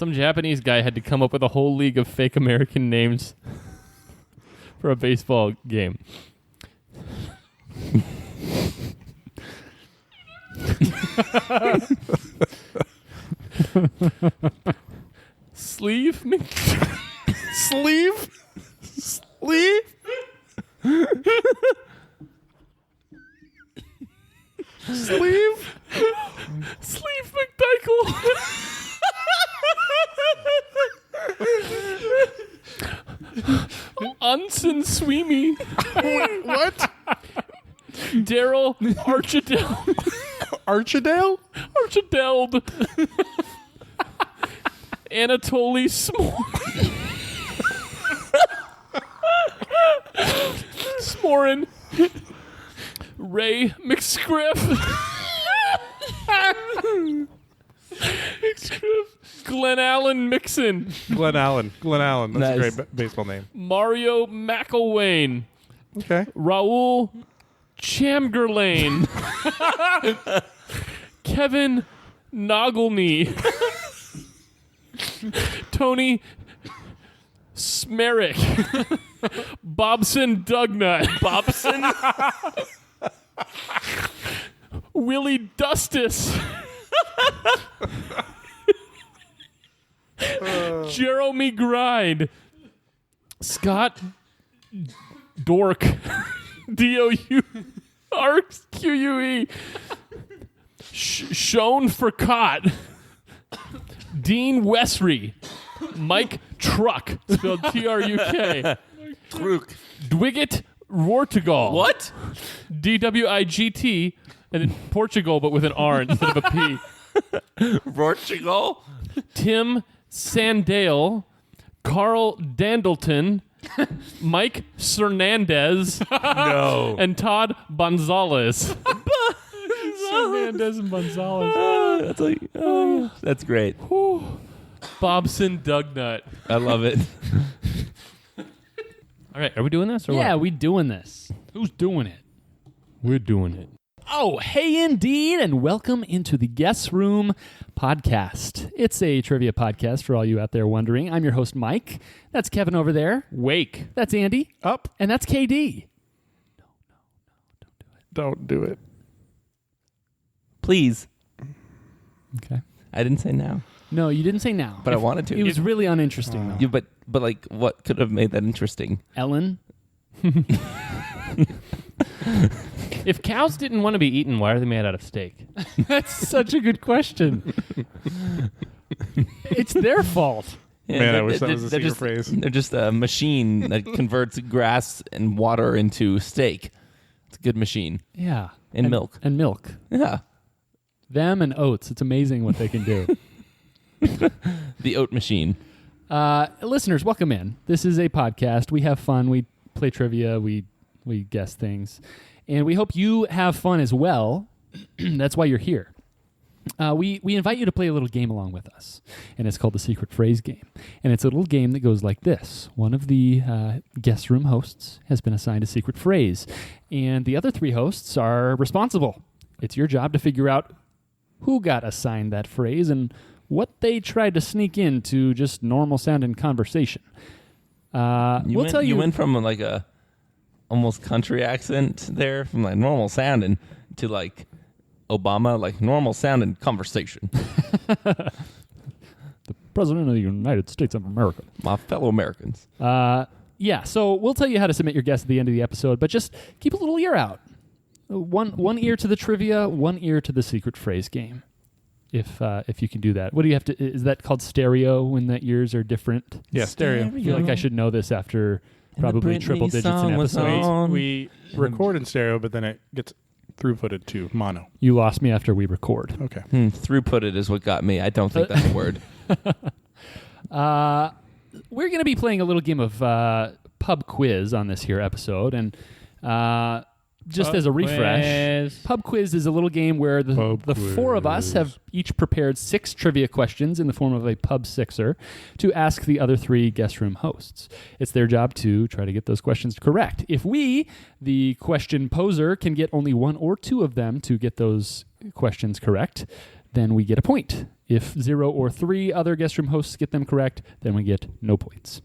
Some Japanese guy had to come up with a whole league of fake American names for a baseball game. Sleeve? Sleeve? Sleeve? Sleeve? Sleeve McDykel. Unsen Sweemy. What? Daryl Archidel. Archidale? Archideld. Anatoly Smorin. Ray McScriff. Glenn Allen Mixon. Glenn Allen. That's Nice. a great baseball name. Mario McElwain. Okay. Raul Chamberlain. Kevin Nogelny. Tony Smerick. Bobson Dugnut. Bobson? Willie Dustis. Jeremy Gride. Scott Dork. DOURQUE. Sean Furcott. Dean Westry. Mike Truck, spelled Truk. Truk. Dwigit Rortigal. What? DWIGT, and in Portugal, but with an R instead of a P. Portugal? Tim Sandale, Carl Dandleton, Mike Cernandez, No. and Todd Gonzalez. Cernandez and Gonzalez. That's great. Bobson Dugnut. I love it. All right, are we doing this? Or Yeah, what? we doing this. Who's doing it? We're doing it. Oh, hey, indeed, and welcome into the Guest Room podcast. It's a trivia podcast for all you out there wondering. I'm your host, Mike. That's Kevin over there. Wake. That's Andy. Up. And that's KD. Don't do it. Please. Okay. I didn't say now. No, you didn't say now. But I wanted to. It was really uninteresting, though. Yeah, but like, what could have made that interesting? Ellen? If cows didn't want to be eaten, why are they made out of steak? That's such a good question. It's their fault. Yeah, Man, I they're- wish that they're- was a they're secret just, phrase. They're just a machine that converts grass and water into steak. It's a good machine. Yeah. And milk. And milk. Yeah. Them and oats. It's amazing what they can do. The oat machine. Listeners, welcome in. This is a podcast. We have fun. We play trivia. We guess things. And we hope you have fun as well. That's why you're here. We invite you to play a little game along with us. And it's called the Secret Phrase Game. And it's a little game that goes like this. One of the guest room hosts has been assigned a secret phrase. And the other three hosts are responsible. It's your job to figure out who got assigned that phrase and what they tried to sneak into just normal sounding conversation. You went from like a almost country accent there, from like normal sounding to like Obama, like normal sounding conversation. The President of the United States of America. My fellow Americans. Yeah, so we'll tell you how to submit your guess at the end of the episode, but just keep a little ear out. One ear to the trivia, one ear to the secret phrase game. If you can do that. What do you have to... Is that called stereo when the ears are different? Yeah, stereo. I feel like I should know this after probably Britney triple digits song in was episodes. on. We record in stereo, but then it gets throughputed to mono. You lost me after we record. Okay. Throughputed is what got me. I don't think that's a word. We're going to be playing a little game of pub quiz on this here episode, and just as a refresh, pub quiz is a little game where the four of us have each prepared 6 trivia questions in the form of a pub sixer to ask the other 3 guest room hosts. It's their job to try to get those questions correct. If we, the question poser, can get only 1 or 2 of them to get those questions correct, then we get a point. If 0 or 3 other guest room hosts get them correct, then we get no points.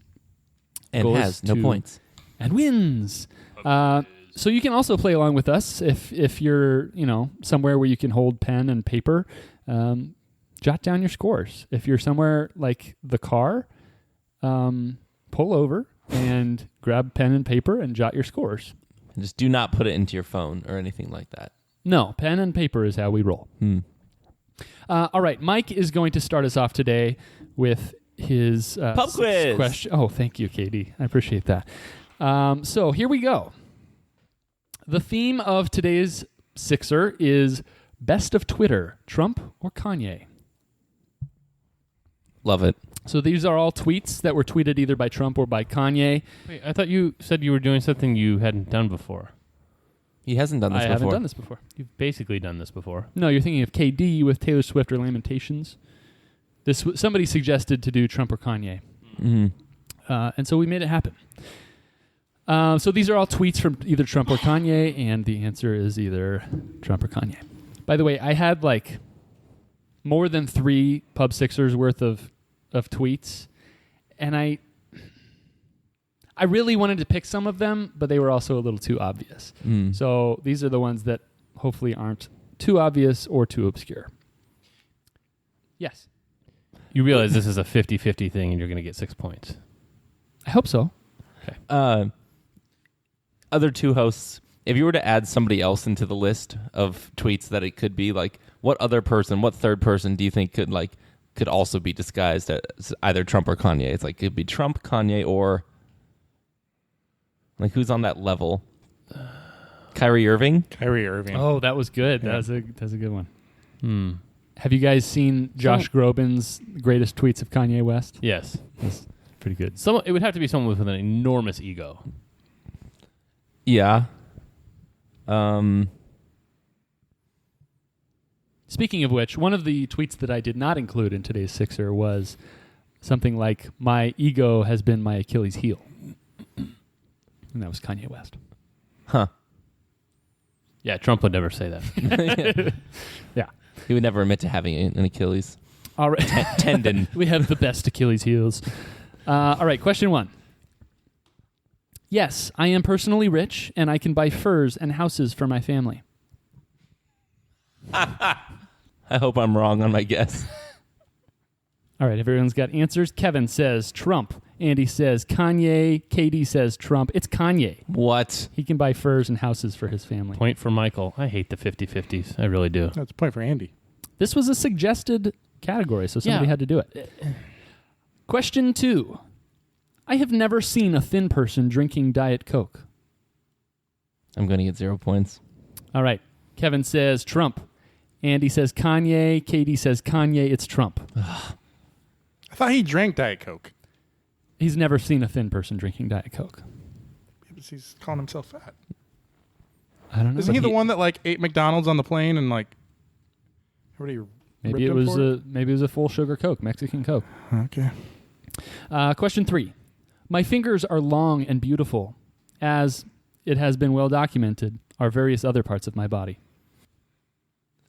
And Goes has no to- points. And wins. So you can also play along with us if you're somewhere where you can hold pen and paper. Jot down your scores. If you're somewhere like the car, pull over and grab pen and paper and jot your scores. Just do not put it into your phone or anything like that. No, pen and paper is how we roll. All right, Mike is going to start us off today with his Pub quiz question. Oh, thank you, Katie. I appreciate that. So here we go. The theme of today's Sixer is best of Twitter, Trump or Kanye. Love it. So these are all tweets that were tweeted either by Trump or by Kanye. Wait, I thought you said you were doing something you hadn't done before. He hasn't done this I before. haven't done this before. You've basically done this before. No, you're thinking of KD with Taylor Swift or Lamentations. Somebody suggested to do Trump or Kanye. Mm-hmm. And so we made it happen. So these are all tweets from either Trump or Kanye, and the answer is either Trump or Kanye. By the way, I had like more than 3 Pub Sixers worth of tweets, and I really wanted to pick some of them, but they were also a little too obvious. So these are the ones that hopefully aren't too obvious or too obscure. Yes. You realize this is a 50-50 thing and you're going to get 6 points. I hope so. Other 2 hosts, if you were to add somebody else into the list of tweets that it could be, like, what other person, what third person do you think could also be disguised as either Trump or Kanye? It's like, it could be Trump, Kanye, or like, who's on that level? Kyrie Irving? Kyrie Irving. Oh, that was good. Yeah. That's a good one. Have you guys seen Josh Groban's greatest tweets of Kanye West? Yes. That's pretty good. It would have to be someone with an enormous ego. Yeah. Speaking of which, one of the tweets that I did not include in today's Sixer was something like, "My ego has been my Achilles heel." And that was Kanye West. Huh. Yeah, Trump would never say that. Yeah. He would never admit to having an Achilles All right. tendon. We have the best Achilles heels. All right, question 1. Yes, I am personally rich, and I can buy furs and houses for my family. I hope I'm wrong on my guess. All right, everyone's got answers. Kevin says Trump. Andy says Kanye. Katie says Trump. It's Kanye. What? He can buy furs and houses for his family. Point for Michael. I hate the 50-50s. I really do. That's a point for Andy. This was a suggested category, so somebody had to do it. Question 2. I have never seen a thin person drinking Diet Coke. I'm going to get 0 points. All right. Kevin says Trump. Andy says Kanye. Katie says Kanye. It's Trump. I thought he drank Diet Coke. He's never seen a thin person drinking Diet Coke. He's calling himself fat. I don't know. Isn't he the one that like ate McDonald's on the plane and like everybody Maybe it ripped was him for a full sugar Coke, Mexican Coke. Okay. Question 3. My fingers are long and beautiful, as it has been well documented, are various other parts of my body.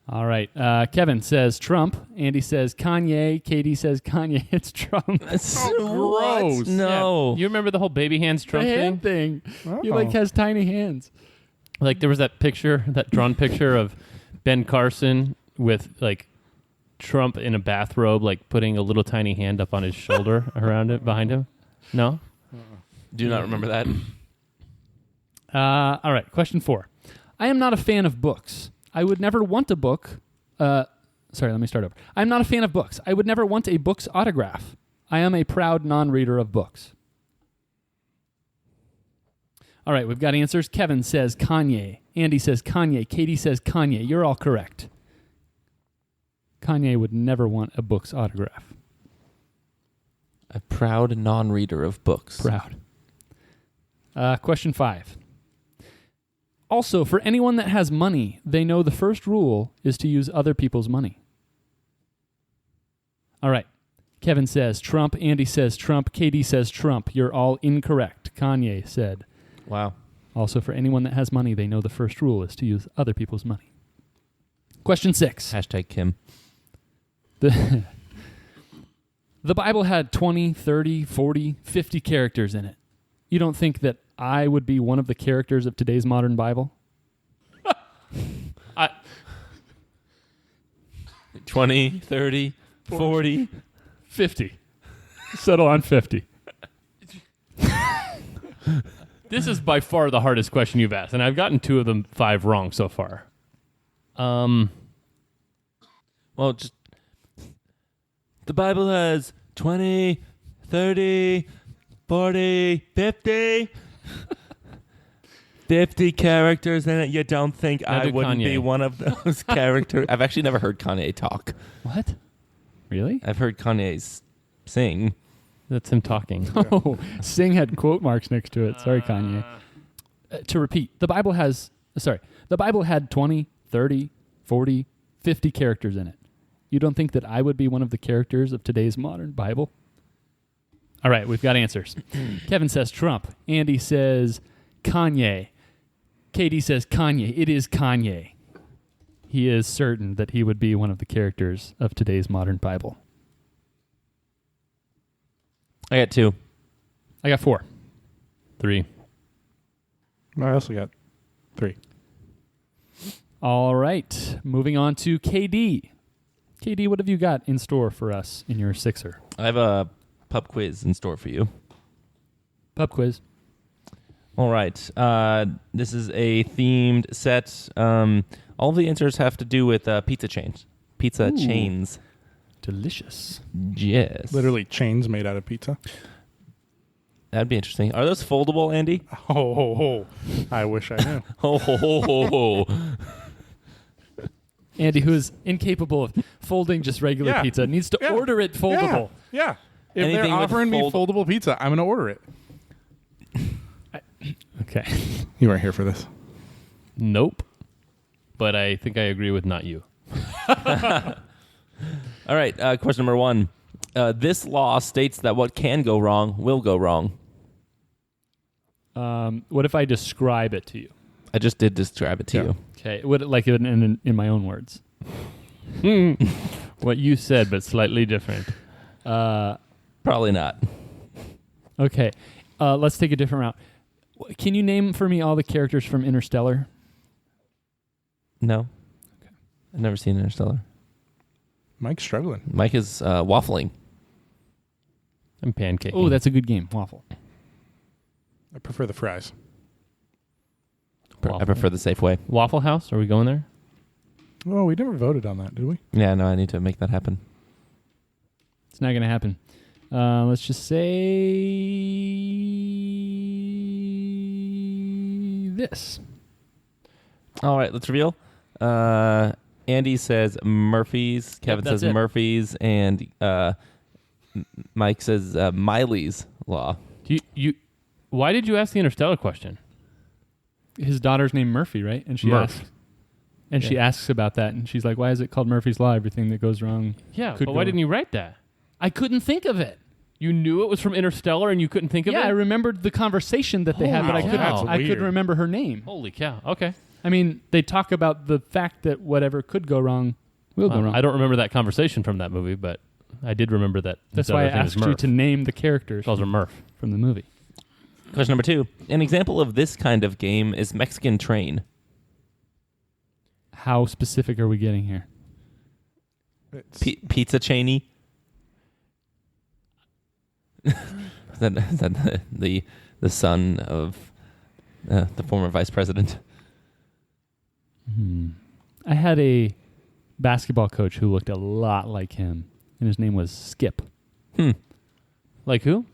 All right. Kevin says Trump. Andy says Kanye. Katie says Kanye. It's Trump. That's so gross. What? No. Yeah. You remember the whole baby hands Trump The thing? hand thing. Oh. He like has tiny hands. Like there was that picture, that drawn picture of Ben Carson with like Trump in a bathrobe, like putting a little tiny hand up on his shoulder around it, behind him. No? Do not remember that. All right. Question 4. I am not a fan of books. I would never want a book. Sorry, let me start over. I'm not a fan of books. I would never want a book's autograph. I am a proud non-reader of books. All right, we've got answers. Kevin says Kanye. Andy says Kanye. Katie says Kanye. You're all correct. Kanye would never want a book's autograph. A proud non-reader of books. Proud. Question 5. Also, for anyone that has money, they know the first rule is to use other people's money. All right. Kevin says Trump. Andy says Trump. Katie says Trump. You're all incorrect. Kanye said. Wow. Also, for anyone that has money, they know the first rule is to use other people's money. Question 6. Hashtag Kim. The The Bible had 20, 30, 40, 50 characters in it. You don't think that I would be one of the characters of today's modern Bible? 20, 30, 40. 50. Settle on 50. This is by far the hardest question you've asked, and I've gotten 2 of them 5 wrong so far. Well, just the Bible has 20, 30, 40, 50. 50 characters in it. You don't think Now I do wouldn't be Kanye. one of those characters? I've actually never heard Kanye talk. What? Really? I've heard Kanye sing. That's him talking. Oh, Sing had quote marks next to it. Sorry, Kanye. To repeat, the Bible had 20, 30, 40, 50 characters in it. You don't think that I would be one of the characters of today's modern Bible? All right, we've got answers. Kevin says Trump. Andy says Kanye. Katie says Kanye. It is Kanye. He is certain that he would be one of the characters of today's modern Bible. I got 2. I got 4. 3. I also got 3. All right, moving on to KD. KD, what have you got in store for us in your Sixer? I have a pub quiz in store for you. Pub quiz. All right. This is a themed set. All the answers have to do with pizza chains. Pizza Ooh. chains. Delicious. Yes. Literally chains made out of pizza. That'd be interesting. Are those foldable, Andy? Oh, ho, ho. I wish I knew. Ho, ho, ho, ho, ho. Andy, who is incapable of folding just regular Yeah. pizza, needs to Yeah. order it foldable. Yeah. If Anything they're with offering me fold- foldable pizza, I'm going to order it. Okay. You weren't here for this. Nope. But I think I agree with not you. All right. Question number 1. This law states that what can go wrong will go wrong. What if I describe it to you? I just did describe it to Yeah. you. Okay. Would it like in my own words? What you said, but slightly different. Probably not. Okay. Let's take a different route. Can you name for me all the characters from Interstellar? No. I've never seen Interstellar. Mike's struggling. Mike is waffling. I'm pancaking. Oh, that's a good game. Waffle. I prefer the fries. I Waffle. prefer the safe way. Waffle House? Are we going there? Oh, we never voted on that, did we? Yeah, no, I need to make that happen. It's not going to happen. Let's just say this. All right, let's reveal. Andy says Murphy's. Kevin that's says it. Murphy's, and Mike says Miley's Law. Why did you ask the Interstellar question? His daughter's named Murphy, right? And she Murph. asks, and she Yeah. asks about that, and she's like, "Why is it called Murphy's Law? Everything that goes wrong." Yeah, Could but why go. didn't you write that? I couldn't think of it. You knew it was from Interstellar and you couldn't think of Yeah, I it? remember the conversation that they had, but I Holy couldn't. cow. I couldn't Weird. remember her name. Holy cow. Okay. I mean, they talk about the fact that whatever could go wrong will go Well, wrong. I don't remember that conversation from that movie, but I did remember that. That's his why I other thing is asked you Murph. to name the characters Calls her Murph. from the movie. Question number 2. An example of this kind of game is Mexican Train. How specific are we getting here? It's, Pizza chainy. Is that the son of the former vice president? I had a basketball coach who looked a lot like him, and his name was Skip. Like who?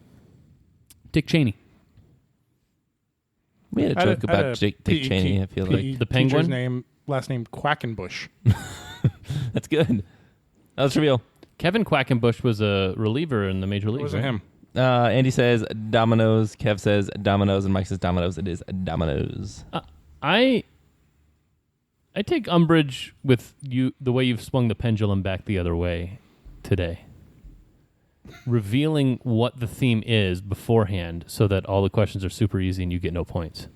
Dick Cheney. We had a I joke had a about Dick PE Cheney. I feel like PE The teacher's Penguin? last name Quackenbush. that's good. Now let's reveal. Kevin Quackenbush was a reliever in the Major It League. wasn't right? him. Andy says Domino's. Kev says Domino's, and Mike says Domino's. It is Domino's. I take umbrage with you the way you've swung the pendulum back the other way today. Revealing what the theme is beforehand so that all the questions are super easy and you get no points.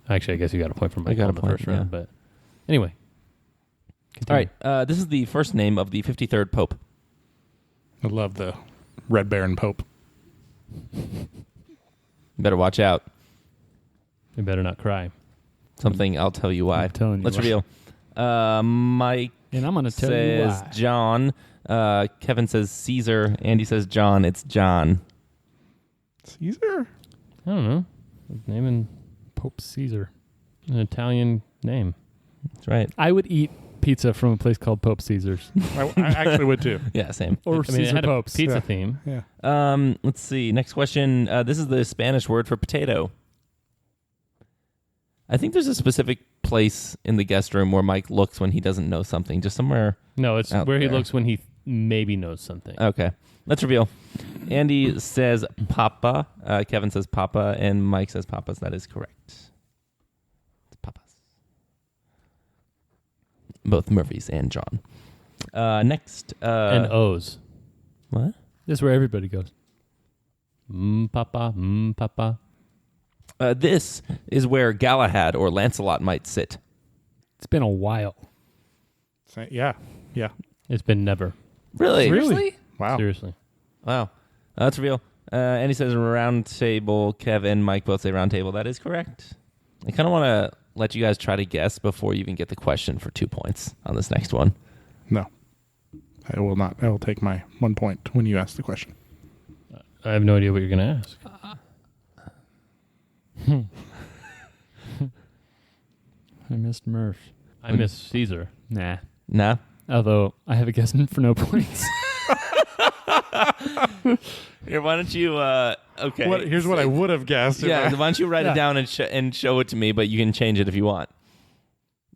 Actually, I guess you got a point from I got Michael a in the point, first round, but anyway. All right. This is the first name of the 53rd Pope. I love the Red Baron Pope. Better watch out. You better not cry. Something I'll tell you why. I'm telling you Let's why. reveal. Mike And I'm going to tell you says why. John. Kevin says Caesar. Andy says John. It's John. Caesar? I don't know. Naming Pope Caesar. an Italian name. That's right. I would eat pizza from a place called Pope Caesar's. I actually would too. Yeah, same. Or I mean, it Caesar had Pope's. a pizza Yeah. theme. Yeah. Let's see. Next question. This is the Spanish word for potato. I think there's a specific place in the guest room where Mike looks when he doesn't know something. Just somewhere. No, it's Out where he there. looks when he maybe knows something. Okay. Let's reveal. Andy says Papa. Kevin says Papa. And Mike says Papas. That is correct. It's Papas. Both Murphys and John. Next. And O's. What? This is where everybody goes. Papa, papa. This is where Galahad or Lancelot might sit. It's been a while. Yeah. Yeah. It's been never. Really? Really? Wow. Seriously. Wow. That's real. And he says round table. Kev and Mike both say round table. That is correct. I kind of want to let you guys try to guess before you even get the question for 2 points on this next one. No. I will not. I will take my 1 point when you ask the question. I have no idea what you're going to ask. I missed Murph. I miss Caesar. Nah. Nah? Although I have a guess for no points. Here, why don't you, okay. Here's what I would have guessed. Yeah, why don't you write it down and show it to me, but you can change it if you want.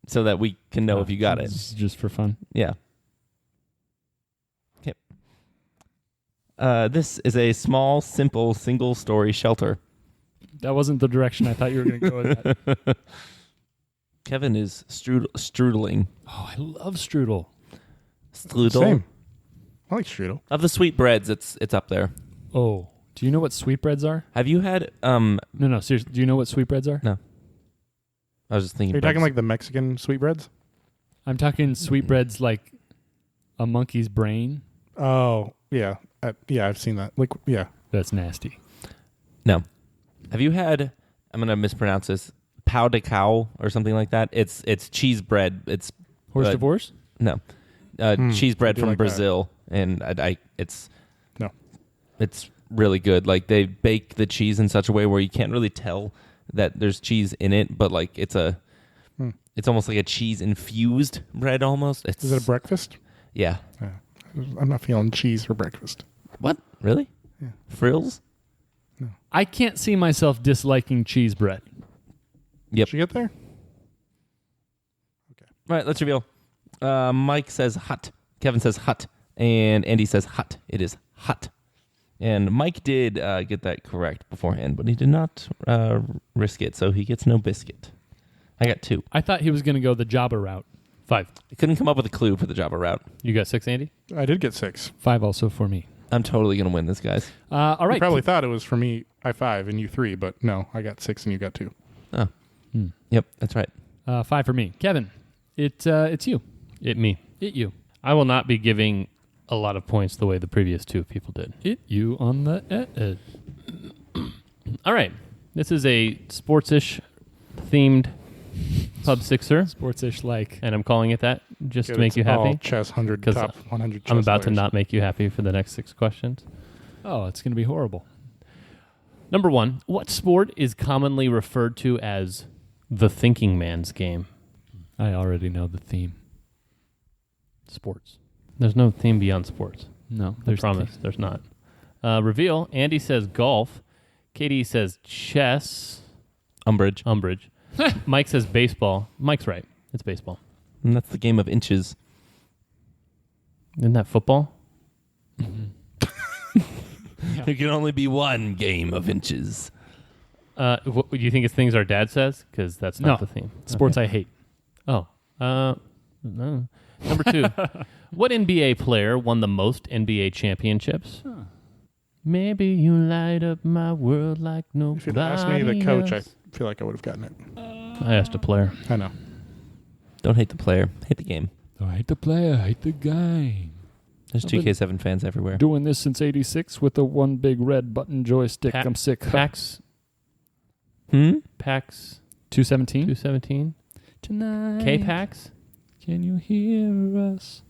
So that we can know if you got it. It's just for fun. Yeah. Okay. This is a small, simple, single-story shelter. That wasn't the direction I thought you were going to go with that. Kevin is strudling. Oh, I love strudel. Strudel. Same. I like strudel. Of the sweetbreads, it's up there. Oh, do you know what sweetbreads are? Have you had No, seriously. Do you know what sweetbreads are? No. I was just thinking. Are you talking breads. like the Mexican sweetbreads? I'm talking sweetbreads like a monkey's brain. Oh, yeah. Yeah, I've seen that. Like, yeah. That's nasty. No. Have you had? I'm gonna mispronounce this. Pau de cow or something like that. It's cheese bread. It's Horse Uh, divorce? no cheese I bread do from like that. Brazil, and it's No. it's really good. Like they bake the cheese in such a way where you can't really tell that there's cheese in it, but like it's almost like a cheese infused bread almost. Is it a breakfast? Yeah. I'm not feeling cheese for breakfast. What? Really? Yeah. Frills? I can't see myself disliking cheese bread. Yep. Did you get there? All right, let's reveal. Mike says hut. Kevin says hut. And Andy says hut. It is hut. And Mike did get that correct beforehand, but he did not risk it, so he gets no biscuit. I got 2. I thought he was going to go the Jabba route. 5. I couldn't come up with a clue for the Java route. You got 6, Andy? I did get 6. 5 also for me. I'm totally going to win this, guys. All You right. probably thought it was for me, I 5 and you 3, but no, I got 6 and you got 2. Oh. Yep, that's right. 5 for me. Kevin, it's you. Me. It you. I will not be giving a lot of points the way the previous 2 people did. It you on the All right. This is a sports-ish themed Pub Sixer, sports-ish like. and I'm calling it that just to Good, make it's you all happy. chess 100 'Cause top 100 chess I'm about to players. not make you happy for the next 6 questions. Oh, it's going to be horrible. Number 1, what sport is commonly referred to as the thinking man's game? I already know the theme. Sports. There's no theme beyond sports. No, I there's promise. There's not. Reveal. Andy says golf. Katie says chess. Umbrage. Umbrage. Mike says baseball. Mike's right. It's baseball. And that's the game of inches. Isn't that football? There can only be one game of inches. Do you think it's things our dad says? Because that's not No. the theme. sports I hate. Oh. No. Number 2. What NBA player won the most NBA championships? Maybe you light up my world like nobody If you'd asked me, the coach, I else. feel like I would have gotten it. I asked a player. I know. Don't hate the player. Hate the game. I hate the player, I hate the game. There's I've been 2K7 fans everywhere. Doing this since '86 with the one big red button joystick. Pa- I'm sick. PAX PAX 217 217 tonight. K-PAX. Can you hear us?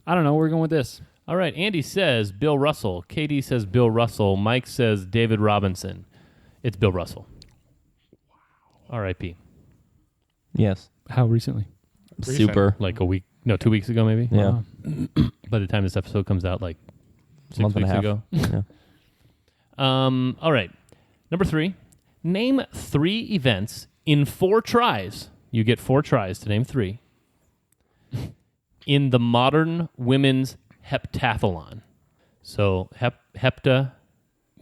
I don't know. We're going with this. All right, Andy says Bill Russell. KD says Bill Russell. Mike says David Robinson. It's Bill Russell. Wow. R.I.P. Yes. How recently? Super. Like 2 weeks ago, maybe. Yeah. Wow. By the time this episode comes out, like 6 Month and a weeks half. ago. Yeah. All right. Number 3. Name 3 events in 4 tries. You get 4 tries to name 3. In the modern women's heptathlon. So hepta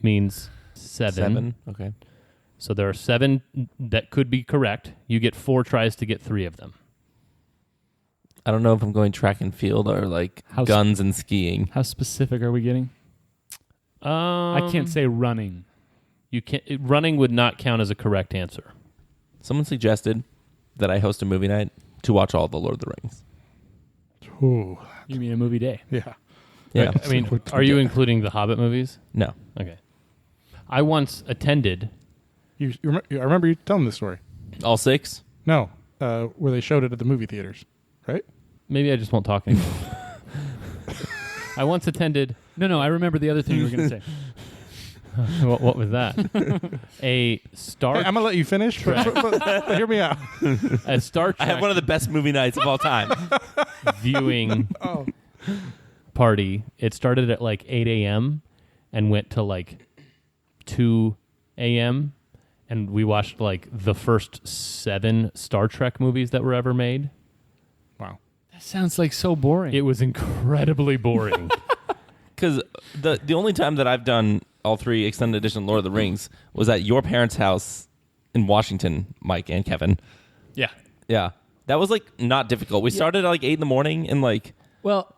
means 7. Okay. So there are 7 that could be correct. You get 4 tries to get 3 of them. I don't know if I'm going track and field or like guns and skiing. How specific are we getting? I can't say running. You can't. Running would not count as a correct answer. Someone suggested that I host a movie night to watch all the Lord of the Rings. Ooh, You mean a movie day? yeah. Yeah. I mean, are you including the Hobbit movies? No. Okay. I once attended. I remember you telling this story. All 6? No, where they showed it at the movie theaters, right? Maybe I just won't talk anymore. I once attended. No. I remember the other thing you were going to say. What was that? A Star. Hey, I'm gonna let you finish, but hear me out. A Star I Trek had one of the best movie nights of all time. viewing Oh, party. It started at like 8 a.m. and went to like 2 a.m. And we watched like the first 7 Star Trek movies that were ever made. wow. That sounds like so boring. It was incredibly boring. Because the only time that I've done all 3 extended edition Lord of the Rings was at your parents' house in Washington, Mike and Kevin. yeah. Yeah. That was like not difficult. We started at like 8 a.m. and like Well,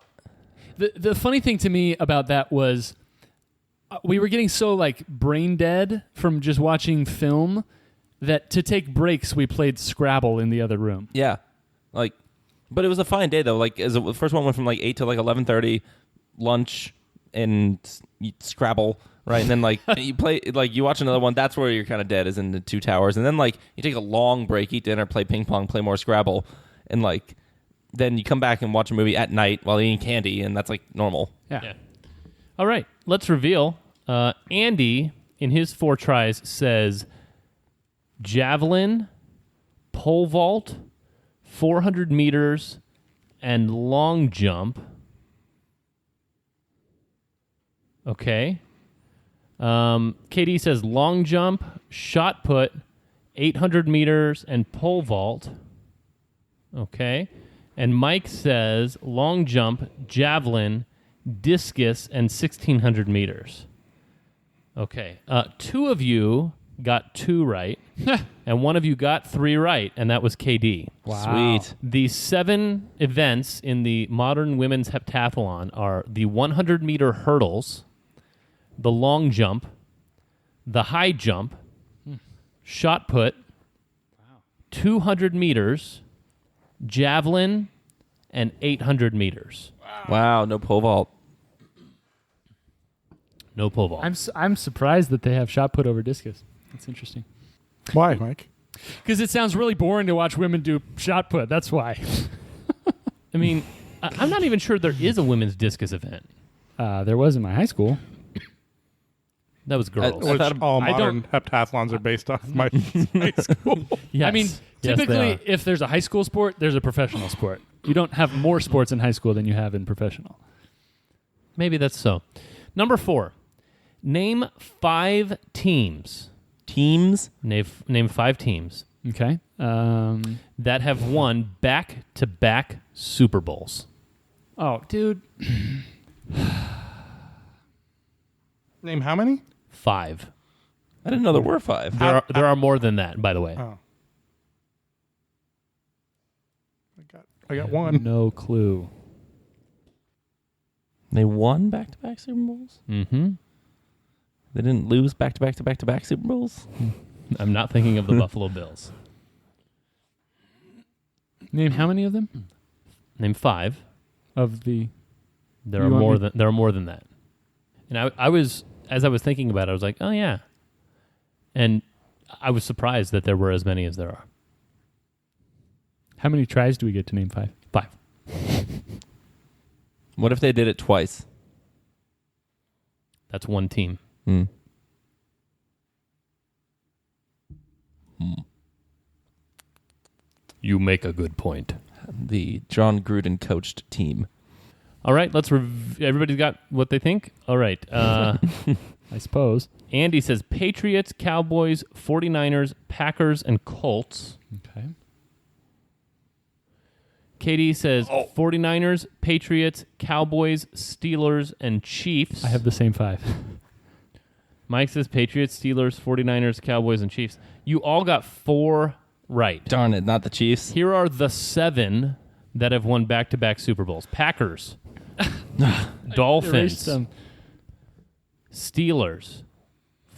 the funny thing to me about that was we were getting so like brain dead from just watching film that to take breaks we played Scrabble in the other room. yeah, like, but it was a fine day though. Like, as the first one went from like 8 to like 11:30, lunch and Scrabble, right? And then like you play, like you watch another one. That's where you're kind of dead, is in the 2 towers. And then like you take a long break, eat dinner, play ping pong, play more Scrabble, and like then you come back and watch a movie at night while eating candy, and that's like normal. Yeah. All right, let's reveal. Andy, in his 4 tries, says javelin, pole vault, 400 meters, and long jump. Okay. KD says long jump, shot put, 800 meters, and pole vault. Okay. And Mike says long jump, javelin, discus, and 1,600 meters. Okay. 2 of you got 2 right, and 1 of you got 3 right, and that was KD. Wow. Sweet. The 7 events in the modern women's heptathlon are the 100-meter hurdles, the long jump, the high jump, shot put, 200 meters, javelin, and 800 meters. Wow, no pole vault. No pole vault. I'm surprised that they have shot put over discus. That's interesting. Why, Mike? Because it sounds really boring to watch women do shot put. That's why. I mean, I'm not even sure there is a women's discus event. There was in my high school. That was girls. I Which thought- all I modern heptathlons are based off my high school. Yes. I mean, Yes, they typically, are. if there's a high school sport, there's a professional sport. You don't have more sports in high school than you have in professional. Maybe that's so. Number 4. Name 5 teams. Teams? Name 5 teams Okay. that have won back-to-back Super Bowls. Oh, dude. Name how many? 5. I didn't know there were 5. There are more than that, by the way. Oh, I got 1. No clue. They won back-to-back Super Bowls? Mm-hmm. They didn't lose back-to-back-to-back-to-back Super Bowls? I'm not thinking of the Buffalo Bills. Name how many of them? Name 5. Of the There You are want more me- than that. And I was, as I was thinking about it, I was like, oh yeah. And I was surprised that there were as many as there are. How many tries do we get to name 5? 5. What if they did it twice? That's one team. Hmm. You make a good point. The John Gruden coached team. All right, let's everybody's got what they think? All right. I suppose. Andy says Patriots, Cowboys, 49ers, Packers, and Colts. Okay. Katie says 49ers, Patriots, Cowboys, Steelers, and Chiefs. I have the same 5. Mike says Patriots, Steelers, 49ers, Cowboys, and Chiefs. You all got 4 right. Darn it, not the Chiefs. Here are the 7 that have won back-to-back Super Bowls. Packers, Erased Dolphins, them. Steelers,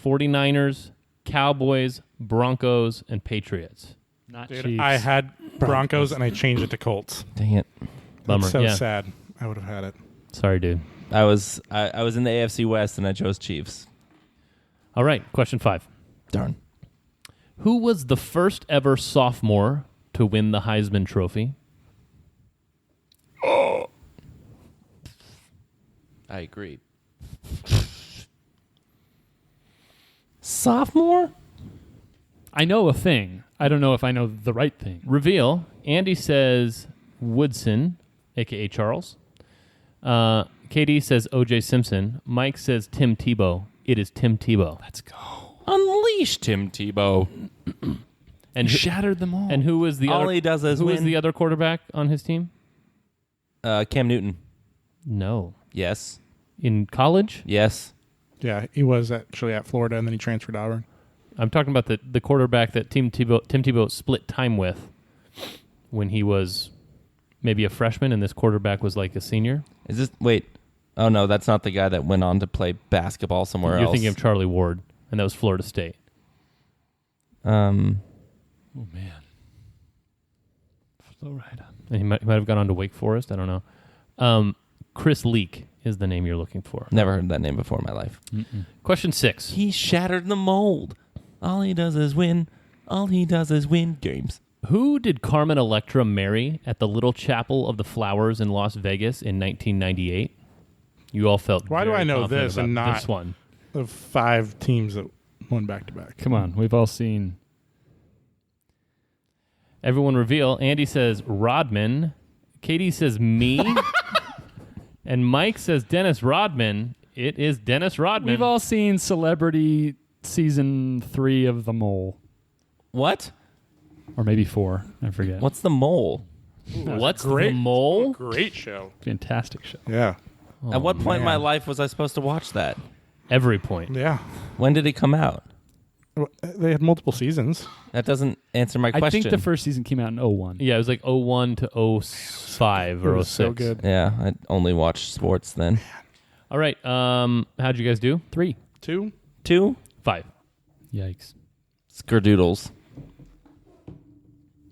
49ers, Cowboys, Broncos, and Patriots. Not Dude, Chiefs. I had Broncos and I changed it to Colts. Dang it. Bummer. That's so yeah. sad. I would have had it. Sorry, dude. I was in the AFC West and I chose Chiefs. All right, question 5. Darn. Who was the first ever sophomore to win the Heisman Trophy? I agree. Sophomore? I know a thing. I don't know if I know the right thing. Reveal. Andy says Woodson, a.k.a. Charles. KD says O.J. Simpson. Mike says Tim Tebow. It is Tim Tebow. Let's go. Unleash Tim Tebow. And who, Shattered them all. and who was the All other? he does is Who was win. the other quarterback on his team? Cam Newton. No, Yes. in college. Yes. Yeah, he was actually at Florida and then he transferred to Auburn. I'm talking about the quarterback that Tim Tebow split time with when he was maybe a freshman, and this quarterback was like a senior. Is this wait? Oh no, that's not the guy that went on to play basketball somewhere You're else. thinking of Charlie Ward, and that was Florida State. Oh, man. Flow right up. And he might have gone on to Wake Forest. I don't know. Chris Leak is the name you're looking for. Never heard that name before in my life. Question 6. He shattered the mold. All he does is win. All he does is win games. Who did Carmen Electra marry at the Little Chapel of the Flowers in Las Vegas in 1998? You all felt Why do very I know confident this and about not- this one? Of 5 teams that won back to back. Come on. We've all seen. Everyone reveal. Andy says Rodman. Katie says me. And Mike says Dennis Rodman. It is Dennis Rodman. We've all seen Celebrity Season 3 of The Mole. What? Or maybe 4. I forget. What's the mole? What's Great. the mole? Great show. Fantastic show. Yeah. At what point in my man. life was I supposed to watch that? Every point. Yeah. When did it come out? They had multiple seasons. That doesn't answer my I question. think the first season came out in 01. Yeah, it was like 01 to 05 It or was 06. so good. Yeah, I only watched sports then. All right. How'd you guys do? 3. 2? 2 5. Yikes. Skerdoodles.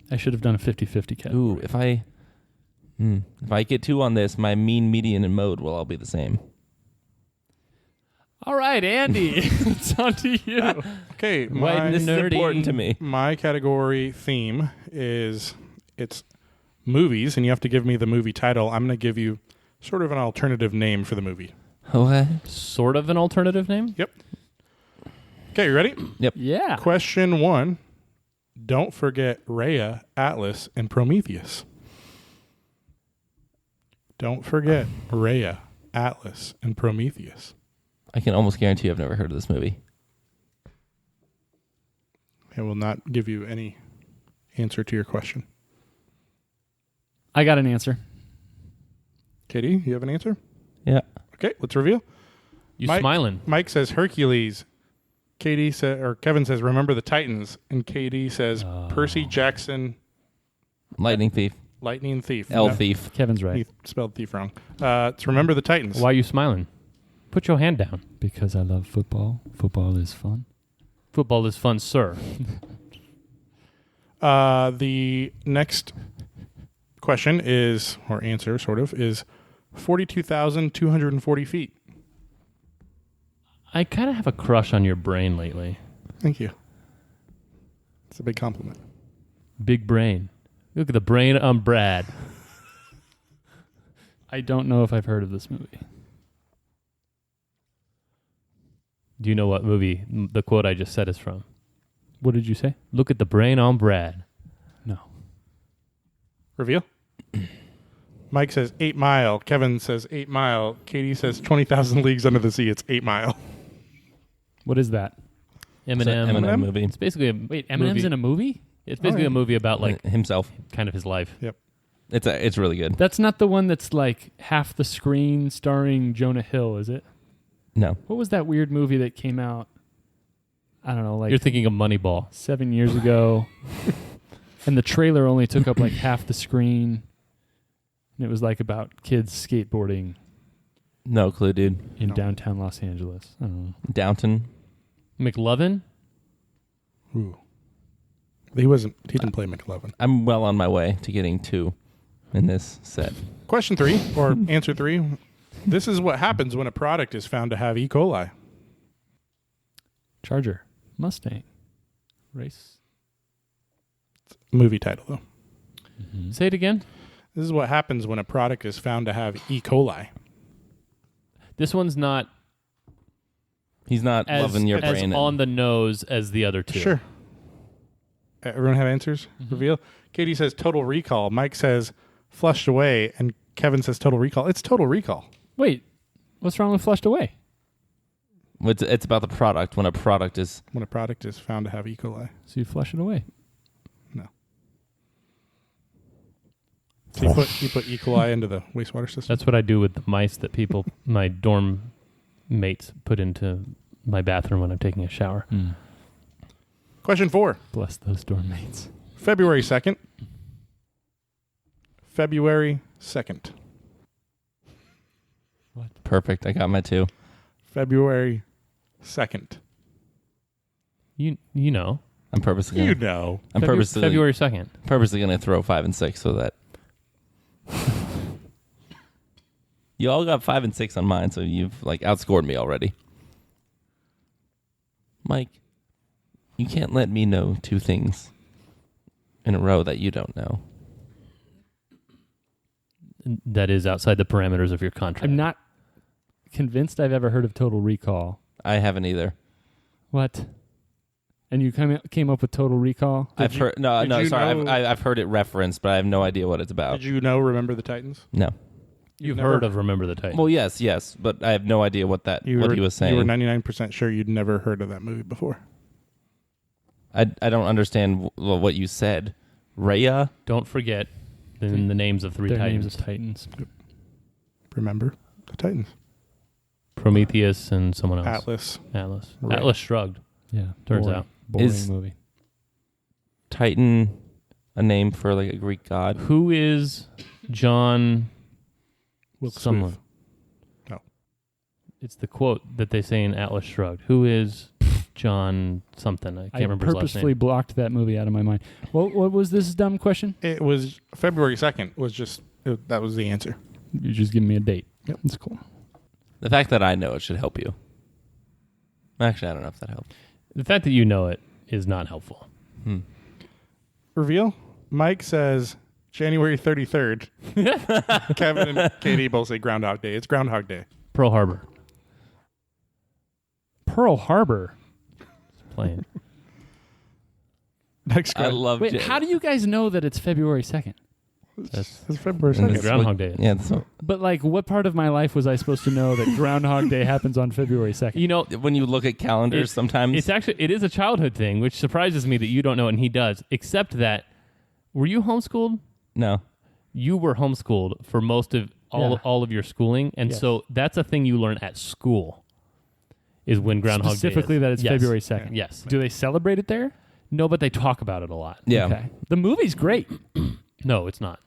I should have done a 50-50 cat. Ooh, if I get 2 on this, my mean, median, and mode will all be the same. All right, Andy. It's on to you. Okay. White This is nerdy. important to me. My category theme is it's movies, and you have to give me the movie title. I'm going to give you sort of an alternative name for the movie. What? Sort of an alternative name? Yep. Okay, you ready? Yeah. Question 1. Don't forget Rhea, Atlas, and Prometheus. Don't forget Rhea, Atlas, and Prometheus. I can almost guarantee I've never heard of this movie. I will not give you any answer to your question. I got an answer. Katie, you have an answer? Yeah. Okay, let's reveal. You Mike- smiling. Mike says Hercules. Katie said, or Kevin says, Remember the Titans, and Katie says Percy Jackson, Lightning Thief. Lightning Thief. L No, Thief. Kevin's right. He spelled thief wrong. It's Remember the Titans. Why are you smiling? Put your hand down. Because I love football. Football is fun. Football is fun, sir. The next question is, or answer sort of, is 42,240 feet. I kind of have a crush on your brain lately. Thank you. It's a big compliment. Big brain. Look at the brain on Brad. I don't know if I've heard of this movie. Do you know what movie the quote I just said is from? What did you say? Look at the brain on Brad. No. Reveal? Mike says 8 Mile. Kevin says 8 Mile. Katie says 20,000 Leagues Under the Sea. It's 8 Mile. What is that? Eminem. Eminem movie. It's basically a Wait, Eminem's in a movie? It's basically a movie about like Himself. kind of his life. It's really good. That's not the one that's like half the screen starring Jonah Hill, is it? No. What was that weird movie that came out? I don't know, like You're thinking of Moneyball. 7 years ago. And the trailer only took up like half the screen. And it was like about kids skateboarding No clue, dude. in No. downtown Los Angeles. I don't know. Downton. McLovin? Ooh. He didn't play McLovin. I'm well on my way to getting 2 in this set. Question 3, or answer 3. This is what happens when a product is found to have E. coli. Charger. Mustang. Race. Movie title, though. Say it again. This is what happens when a product is found to have E. coli. This one's not He's not as, loving your as brain. on the nose as the other two. Sure. Everyone have answers? Reveal? Katie says Total Recall. Mike says Flushed Away. And Kevin says Total Recall. It's Total Recall. Wait, what's wrong with Flushed Away? It's about the product. When a product is... When a product is found to have E. coli. So you flush it away. No. So you put E. coli into the wastewater system? That's what I do with the mice that people, my dorm mates, put into my bathroom when I'm taking a shower. Question 4. Bless those dorm mates. February 2nd. February 2nd. Perfect. I got my 2. February 2nd. You know. I'm purposely going You to... know. I'm purposely February 2nd. purposely going to throw 5 and 6 so that... You all got 5 and 6 on mine, so you've like outscored me already. Mike, you can't let me know 2 things in a row that you don't know. That is outside the parameters of your contract. I'm not convinced I've ever heard of Total Recall. I haven't either. What? And you came up with Total Recall? I've heard you sorry. know- I've heard it referenced, but I have no idea what it's about. Did you know Remember the Titans? No. You've never- heard of Remember the Titans. Well, yes, but I have no idea what he was saying. You were 99% sure you'd never heard of that movie before. I don't understand what you said. Rhea? Don't forget the names of 3 Their Titans. names of Titans. Remember the Titans? Prometheus and someone else. Atlas. Right. Atlas Shrugged. Yeah. Turns boring, out. Boring Is- movie. Titan a name for like a Greek god? Who is John Wilkes someone? Booth. No. It's the quote that they say in Atlas Shrugged. Who is John something? I can't I remember his last purposefully name. blocked that movie out of my mind. What was this dumb question? It was February 2nd. That was the answer. You're just giving me a date. Yep. That's cool. The fact that I know it should help you. Actually, I don't know if that helps. The fact that you know it is not helpful. Reveal? Mike says January 33rd. Kevin and Katie both say Groundhog Day. It's Groundhog Day. Pearl Harbor. Pearl Harbor. Playing. Next I question. love Wait, how do you guys know that it's February 2nd? That's It's February And 2nd. that's Groundhog what- Day. Yeah, that's what- But like, what part of my life was I supposed to know that Groundhog Day happens on February 2nd? You know, when you look at calendars, sometimes it is a childhood thing, which surprises me that you don't know it and he does. Except that, were you homeschooled? no. You were homeschooled for most of Yeah. all of your schooling, and Yes. so that's a thing you learn at school. Is when Groundhog Specifically Day is. that it's Yes. February 2nd. Yes. Do they celebrate it there? No, but they talk about it a lot. Yeah, Okay. The movie's great. No, it's not.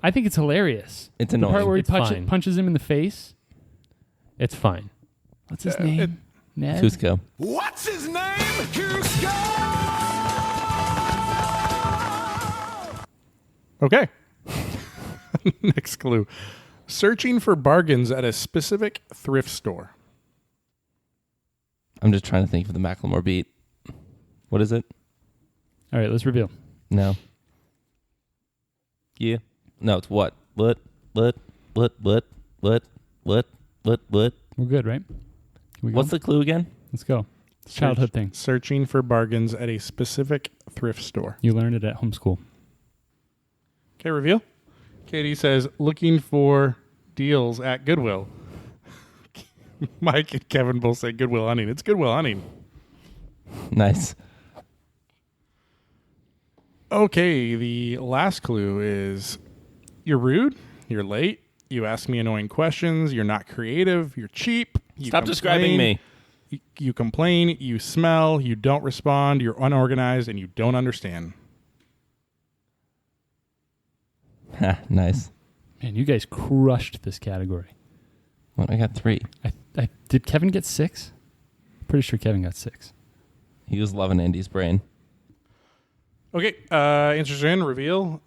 I think it's hilarious. it's The part annoying. where he It's fine. punches him in the face. It's fine. What's his it- name? Ned? Cusco. What's his name? Cusco! Okay. Next clue. Searching for bargains at a specific thrift store. I'm just trying to think of the Macklemore beat. What is it? All right, let's reveal. No. Yeah. No, it's what? What? We're good, right? Can we go? What's the clue again? Let's go. It's a childhood thing. Searching for bargains at a specific thrift store. You learned it at homeschool. Okay, reveal. Katie says, looking for deals at Goodwill. Mike and Kevin both say Goodwill Hunting. It's Goodwill Hunting. Nice. Okay, the last clue is you're rude, you're late, you ask me annoying questions, you're not creative, you're cheap. You Stop describing me. You complain, you smell, you don't respond, you're unorganized, and you don't understand. Nice. Man, you guys crushed this category. Well, I got 3. Did Kevin get 6? Pretty sure Kevin got 6. He was loving Andy's brain. Okay, answers are in. Reveal.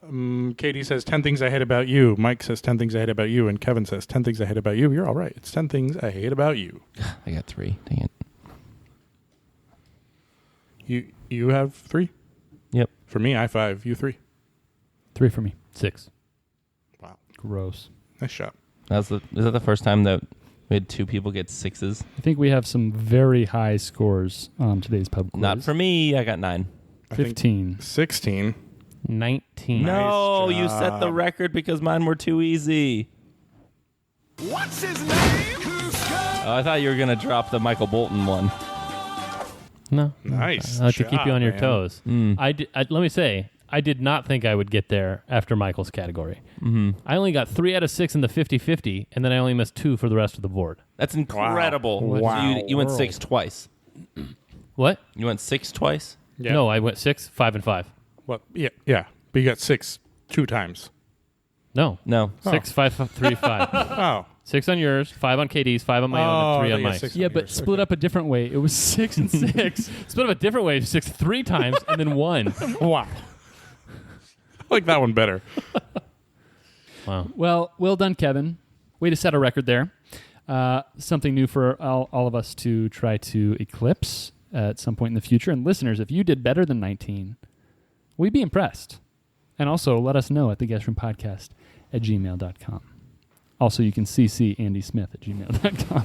Katie says 10 things I hate about you. Mike says 10 things I hate about you. And Kevin says 10 things I hate about you. You're all right. It's 10 things I hate about you. I got 3. Dang it. You have 3? Yep. For me, I 5. You 3. 3 for me. 6. Wow. Gross. Nice shot. Is that the first time that we had 2 people get 6s? I think we have some very high scores on today's pub quiz. Not for me. I got 9. I think 15. 16. 19. No, Nice you set the job. record because mine were too easy. What's his name? Cusco. Oh, I thought you were going to drop the Michael Bolton one. No. Nice I like to keep you job, on your man. toes. Mm. Let me say, I did not think I would get there after Michael's category. Mm-hmm. I only got 3 out of 6 in the 50-50, and then I only missed 2 for the rest of the board. That's incredible. Wow. So you went 6 twice. What? You went 6 twice? Yeah. No, I went 6, 5, and 5. Well, yeah. But you got 6 2 times. No. No. 6, 5, 3, 5. Oh. 6 on yours, 5 on Katie's, 5 on my own, and 3 on yeah, mine. 6 Yeah, on but yours. split Okay. up a different way. It was 6 and 6. Split up a different way, 6 3 times, and then 1. Wow. I like that one better. Wow. Well done, Kevin. Way to set a record there. Something new for all of us to try to eclipse at some point in the future. And listeners, if you did better than 19, we'd be impressed. And also let us know at theguestroompodcast@gmail.com. Also, you can CC Andy Smith at gmail.com.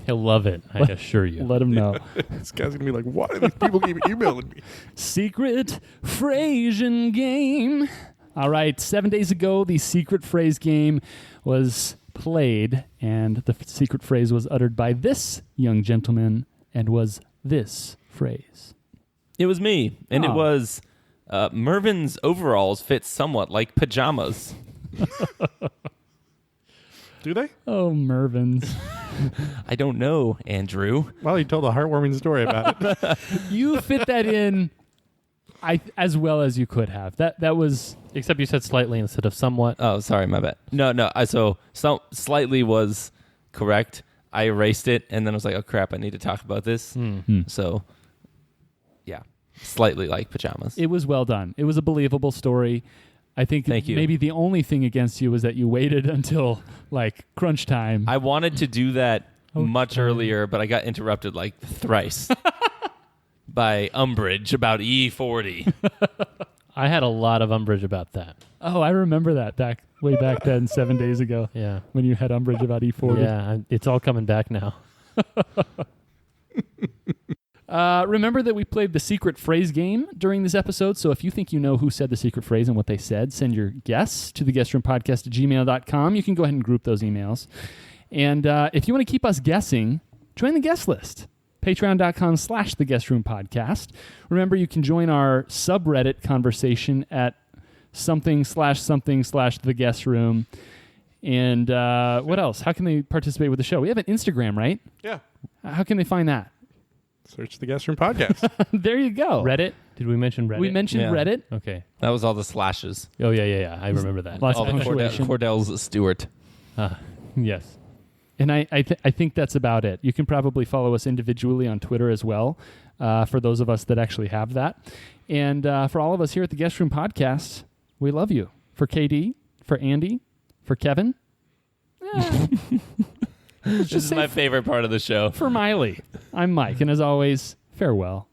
He'll love it, I assure you. Let him know. This guy's going to be like, why do these people keep emailing me? Secret Phrasian game. All right, 7 days ago, the secret phrase game was played, and the secret phrase was uttered by this young gentleman and was this phrase. It was me. And it Oh. was Mervin's overalls fit somewhat like pajamas. Do they? Oh, Mervin's. I don't know, Andrew. Well, you told a heartwarming story about it. You fit that in as well as you could have. That was... Except you said slightly instead of somewhat. Oh, sorry, my bad. No. So slightly was correct. I erased it, and then I was like, oh, crap, I need to talk about this. So, yeah, slightly like pajamas. It was well done. It was a believable story. I think Thank you. maybe the only thing against you was that you waited until, like, crunch time. I wanted to do that much Okay. earlier, but I got interrupted like thrice by umbrage about E40. I had a lot of umbrage about that. Oh, I remember that way back then, 7 days ago, Yeah. when you had umbrage about E40. Yeah, it's all coming back now. Remember that we played the secret phrase game during this episode, so if you think you know who said the secret phrase and what they said, send your guess to theguestroompodcast@gmail.com. You can go ahead and group those emails. And if you want to keep us guessing, join the guest list. Patreon.com/theguestroompodcast. Remember, you can join our subreddit conversation at something/something/theguestroom. And what else? How can they participate with the show? We have an Instagram, right? Yeah. How can they find that? Search the Guest Room Podcast. There you go. Reddit? Did we mention Reddit? We mentioned Yeah. Reddit. Okay. That was all the slashes. Oh, yeah. I remember that. Lots All of the punctuation. Cordell's Stewart. Yes. And I think that's about it. You can probably follow us individually on Twitter as well, for those of us that actually have that. And for all of us here at the Guest Room Podcast, we love you. For KD, for Andy, for Kevin, This is my favorite part of the show. For Miley, I'm Mike, and as always, farewell.